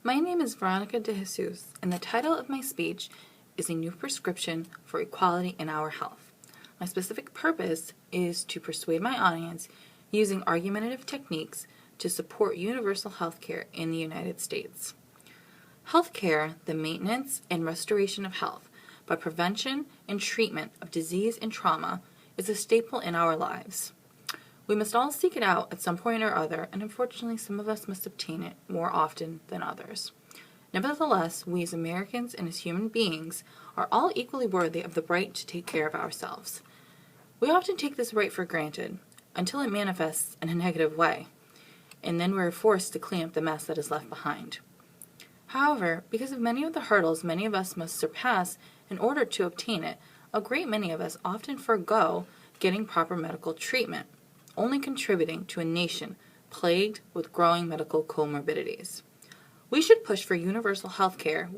My name is Veronica de Jesus, and the title of my speech is A New Prescription for Equality in Our Health. My specific purpose is to persuade my audience using argumentative techniques to support universal health care in the United States. Health care, the maintenance and restoration of health by prevention and treatment of disease and trauma, is a staple in our lives. We must all seek it out at some point or other, and unfortunately some of us must obtain it more often than others. Nevertheless, we as Americans and as human beings are all equally worthy of the right to take care of ourselves. We often take this right for granted until it manifests in a negative way, and then we're forced to clean up the mess that is left behind. However, because of many of the hurdles many of us must surpass in order to obtain it, a great many of us often forego getting proper medical treatment, only contributing to a nation plagued with growing medical comorbidities. We should push for universal health care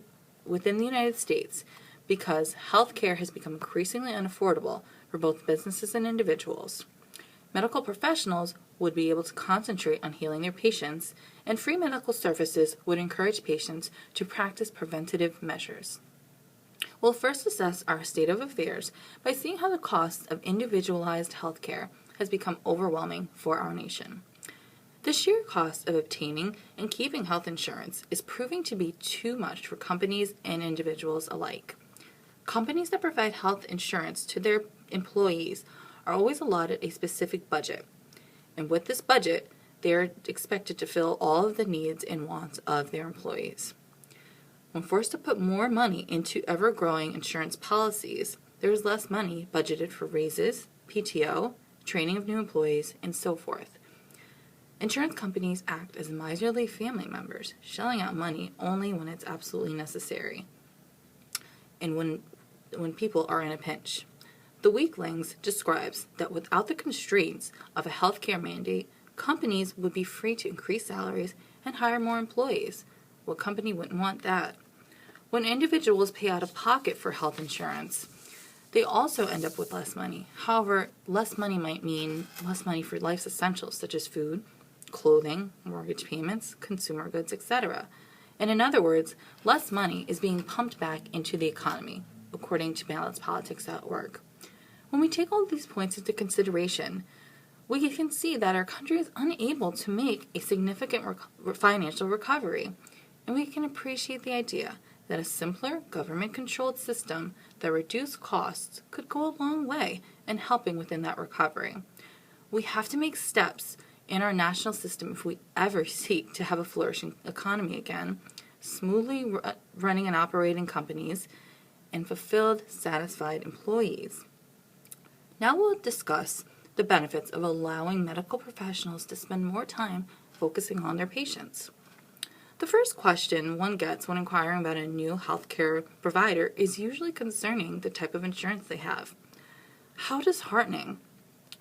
within the United States because health care has become increasingly unaffordable for both businesses and individuals. Medical professionals would be able to concentrate on healing their patients, and free medical services would encourage patients to practice preventative measures. We'll first assess our state of affairs by seeing how the cost of individualized health care has become overwhelming for our nation. The sheer cost of obtaining and keeping health insurance is proving to be too much for companies and individuals alike. Companies that provide health insurance to their employees are always allotted a specific budget, and with this budget, they are expected to fill all of the needs and wants of their employees. When forced to put more money into ever-growing insurance policies, there is less money budgeted for raises, PTO, training of new employees, and so forth. Insurance companies act as miserly family members, shelling out money only when it's absolutely necessary and when people are in a pinch. The Weaklings describes that without the constraints of a healthcare mandate, companies would be free to increase salaries and hire more employees. What company wouldn't want that? When individuals pay out of pocket for health insurance, they also end up with less money. However, less money might mean less money for life's essentials such as food, clothing, mortgage payments, consumer goods, etc. And in other words, less money is being pumped back into the economy, according to balancepolitics.org. When we take all these points into consideration, we can see that our country is unable to make a significant financial recovery, and we can appreciate the idea that a simpler government-controlled system that reduced costs could go a long way in helping within that recovery. We have to make steps in our national system if we ever seek to have a flourishing economy again, smoothly running and operating companies, and fulfilled, satisfied employees. Now we'll discuss the benefits of allowing medical professionals to spend more time focusing on their patients. The first question one gets when inquiring about a new healthcare provider is usually concerning the type of insurance they have. How disheartening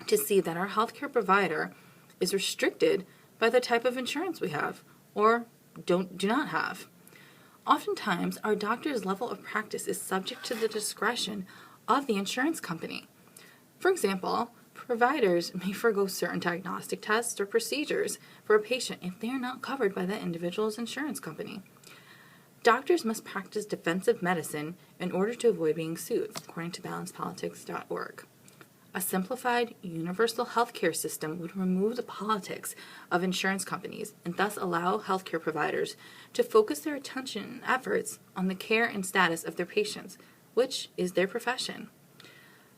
to see that our healthcare provider is restricted by the type of insurance we have or do not have. Oftentimes, our doctor's level of practice is subject to the discretion of the insurance company. For example, providers may forego certain diagnostic tests or procedures for a patient if they are not covered by that individual's insurance company. Doctors must practice defensive medicine in order to avoid being sued, according to balancepolitics.org. A simplified, universal healthcare system would remove the politics of insurance companies and thus allow healthcare providers to focus their attention and efforts on the care and status of their patients, which is their profession.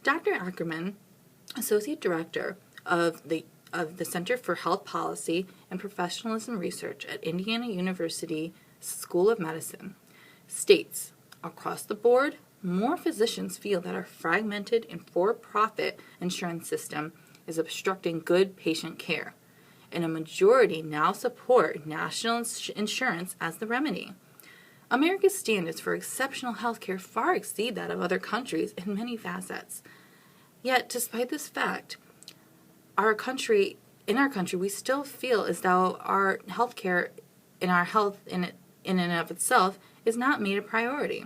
Dr. Ackerman, Associate Director of the Center for Health Policy and Professionalism Research at Indiana University School of Medicine, states, across the board, more physicians feel that our fragmented and for-profit insurance system is obstructing good patient care, and a majority now support national insurance as the remedy. America's standards for exceptional health care far exceed that of other countries in many facets. Yet, despite this fact, in our country, we still feel as though our health care and our health in and of itself is not made a priority.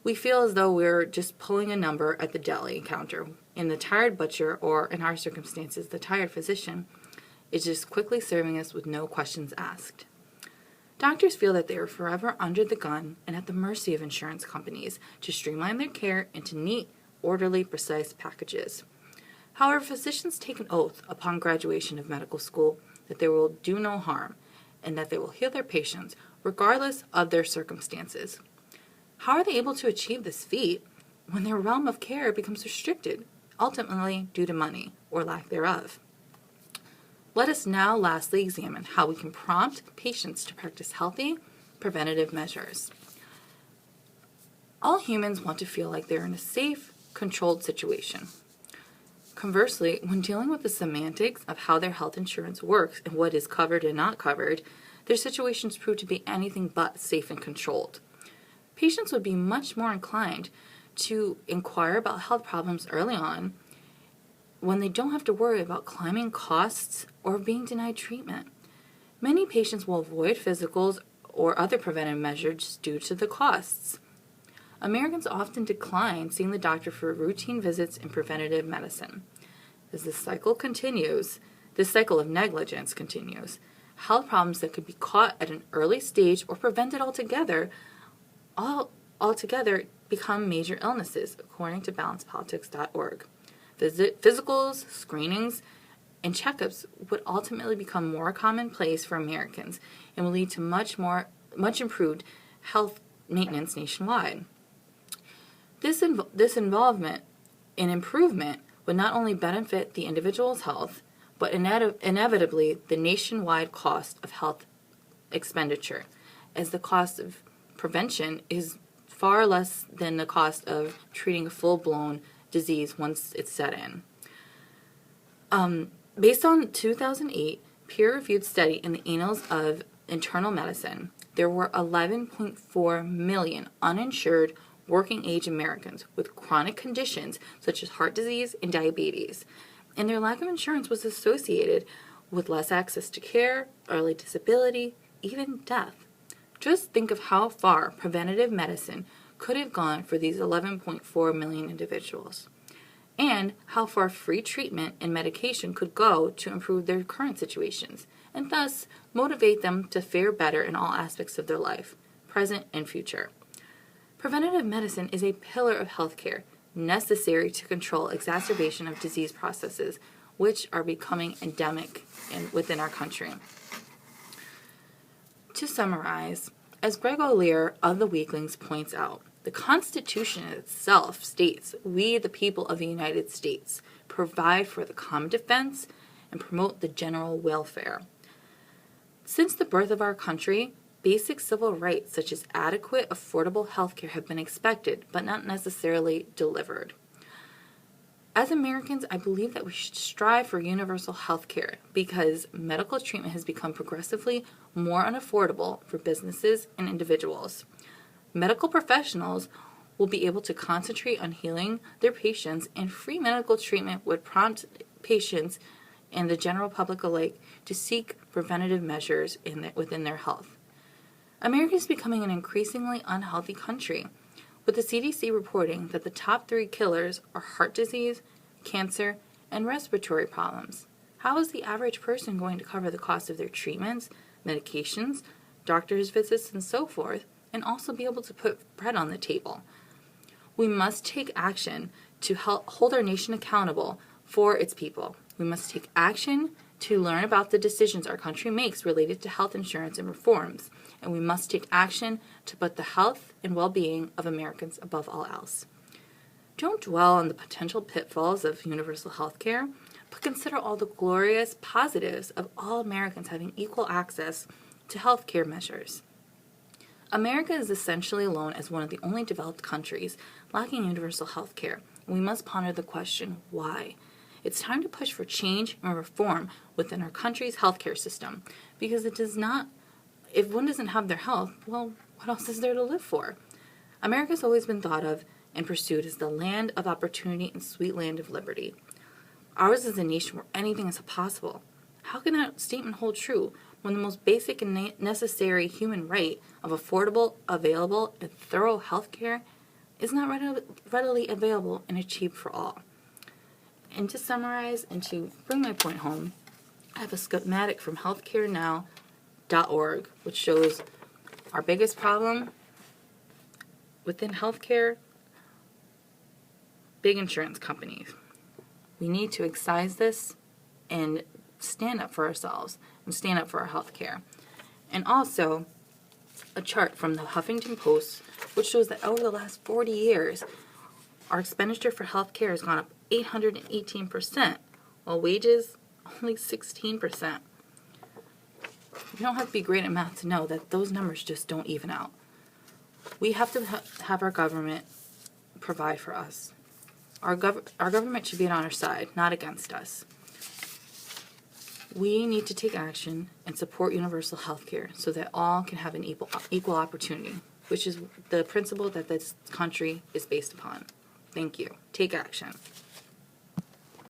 We feel as though we're just pulling a number at the deli counter, and the tired butcher, or in our circumstances, the tired physician, is just quickly serving us with no questions asked. Doctors feel that they are forever under the gun and at the mercy of insurance companies to streamline their care into neat, orderly, precise packages. However, physicians take an oath upon graduation of medical school that they will do no harm and that they will heal their patients regardless of their circumstances. How are they able to achieve this feat when their realm of care becomes restricted, ultimately due to money or lack thereof? Let us now lastly examine how we can prompt patients to practice healthy, preventative measures. All humans want to feel like they're in a safe, controlled situation. Conversely, when dealing with the semantics of how their health insurance works and what is covered and not covered, their situations prove to be anything but safe and controlled. Patients would be much more inclined to inquire about health problems early on when they don't have to worry about climbing costs or being denied treatment. Many patients will avoid physicals or other preventive measures due to the costs. Americans often decline seeing the doctor for routine visits in preventative medicine. As this cycle of negligence continues, health problems that could be caught at an early stage or prevented altogether become major illnesses, according to balancepolitics.org. Physicals, screenings, and checkups would ultimately become more commonplace for Americans and will lead to much improved health maintenance nationwide. This involvement and improvement would not only benefit the individual's health, but inevitably the nationwide cost of health expenditure, as the cost of prevention is far less than the cost of treating a full-blown disease once it's set in. Based on 2008 peer-reviewed study in the Annals of Internal Medicine, there were 11.4 million uninsured working-age Americans with chronic conditions such as heart disease and diabetes, and their lack of insurance was associated with less access to care, early disability, even death. Just think of how far preventative medicine could have gone for these 11.4 million individuals, and how far free treatment and medication could go to improve their current situations, and thus motivate them to fare better in all aspects of their life, present and future. Preventative medicine is a pillar of healthcare, necessary to control exacerbation of disease processes, which are becoming endemic within our country. To summarize, as Greg O'Leary of the Weaklings points out, the Constitution itself states, "We, the people of the United States, provide for the common defense and promote the general welfare." Since the birth of our country, basic civil rights such as adequate, affordable health care have been expected, but not necessarily delivered. As Americans, I believe that we should strive for universal health care because medical treatment has become progressively more unaffordable for businesses and individuals. Medical professionals will be able to concentrate on healing their patients, and free medical treatment would prompt patients and the general public alike to seek preventative measures within their health. America is becoming an increasingly unhealthy country, with the CDC reporting that the top 3 killers are heart disease, cancer, and respiratory problems. How is the average person going to cover the cost of their treatments, medications, doctor's visits, and so forth, and also be able to put bread on the table? We must take action to hold our nation accountable for its people. We must take action to learn about the decisions our country makes related to health insurance and reforms, and we must take action to put the health and well-being of Americans above all else. Don't dwell on the potential pitfalls of universal health care, but consider all the glorious positives of all Americans having equal access to health care measures. America is essentially alone as one of the only developed countries lacking universal health care, and we must ponder the question, why? It's time to push for change and reform within our country's healthcare system, because if one doesn't have their health, well, what else is there to live for? America's always been thought of and pursued as the land of opportunity and sweet land of liberty. Ours is a nation where anything is possible. How can that statement hold true when the most basic and necessary human right of affordable, available, and thorough health care is not readily available and achieved for all? And to summarize and to bring my point home, I have a schematic from healthcarenow.org which shows Our biggest problem within healthcare, big insurance companies. We need to excise this and stand up for ourselves and stand up for our healthcare. And also, a chart from the Huffington Post, which shows that over the last 40 years, our expenditure for healthcare has gone up 818%, while wages only 16%. You don't have to be great at math to know that those numbers just don't even out. We have to have our government provide for us. Our government should be on our side, not against us. We need to take action and support universal health care so that all can have an equal opportunity, which is the principle that this country is based upon. Thank you. Take action.